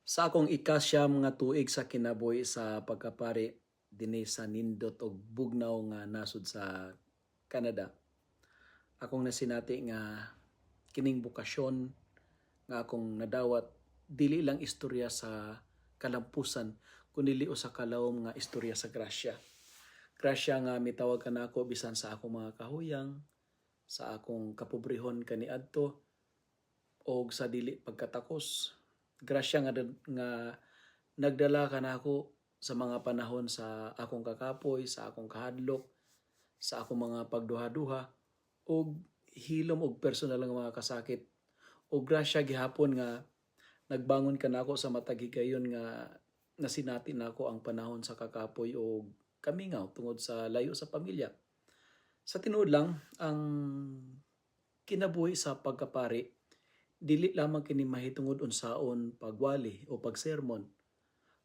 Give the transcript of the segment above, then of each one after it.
Sa akong ikasyam nga tuig sa kinabuhi sa pagkapari dinhi sa nindot og bugnaw nga nasud sa Canada, akong nasinati nga kining bukasyon nga akong nadawat dili lang istorya sa kalampusan kundi usa ka lawom nga istorya sa grasya. Grasya nga mitawag kanako bisan sa akong mga kahuyang, sa akong kapobrehon kaniadto og sa dili pagkatakos. Grasya nga nagdala kanako sa mga panahon sa akong kakapoy, sa akong kahadlok, sa akong mga pagduha-duha og hilom og personal nga mga kasakit. Og grasya gihapon nga nagbangon kanako sa matag higayon nga nasinati nako ang panahon sa kakapoy og kamingaw tungod sa layo sa pamilya. Sa tinuod lang, ang kinabuhi sa pagkapari dili lamang kini mahitungod unsaon pagwali o pagsermon.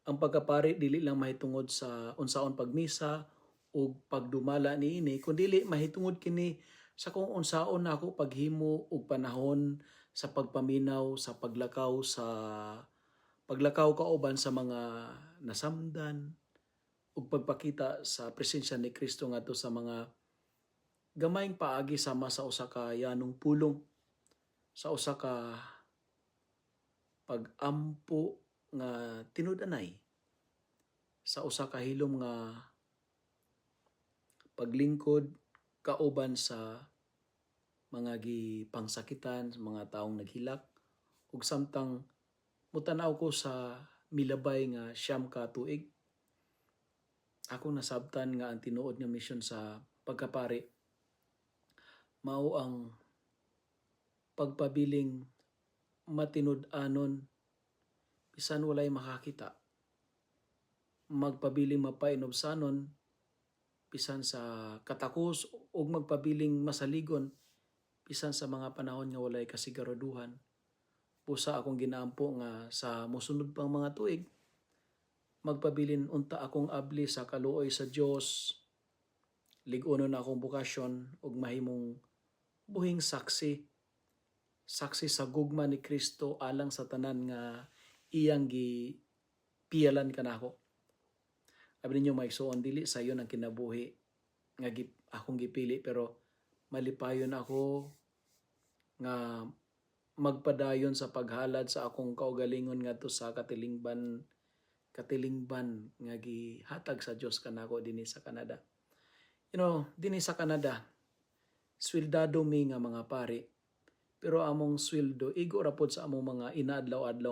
Ang pagkapari dili lang mahitungod sa unsaon pagmisa o pagdumala niini, kundi mahitungod kini sa kung unsaon nako paghimo og panahon sa pagpaminaw sa paglakaw kauban sa mga nasamdan ug pagpakita sa presensya ni Kristo ngadto sa mga gamayng paagi sama sa usa ka yanong pulong, sa usa ka pag-ampo nga tinud-anay, sa usa ka hilom nga paglingkod kauban sa mga gipangsakitan, mga taong naghilak ug samtang mutanaw ko sa milabay nga siyam ka tuig, ako nasabtan nga ang tinuod nga misyon sa pagkapari mao ang pagpabiling matinud-anon bisan walay makakita, magpabiling mapainobsanon bisan sa katakos ug magpabiling masaligon bisan sa mga panahon nga walay kasiguraduhan. Pusa akong ginaampo nga sa mosunod pang mga tuig magpabilin unta akong abli sa kaluoy sa Dios, lig-unon na akong bukasyon ug mahimong buhing saksi sa gugma ni Kristo alang sa tanan nga iyang gipiyalan kanako. Abi ninyo maigsuon, dili sayo ang kinabuhi nga akong gipili, pero malipayon ako nga magpadayon sa paghalad sa akong kaugalingon ngadto sa katilingban nga gihatag sa Dios kanako dinhi sa Canada. Dinhi sa Canada, sweldado mi nga mga pari, pero among sweldo igo ra pod sa among mga inaadlaw-adlaw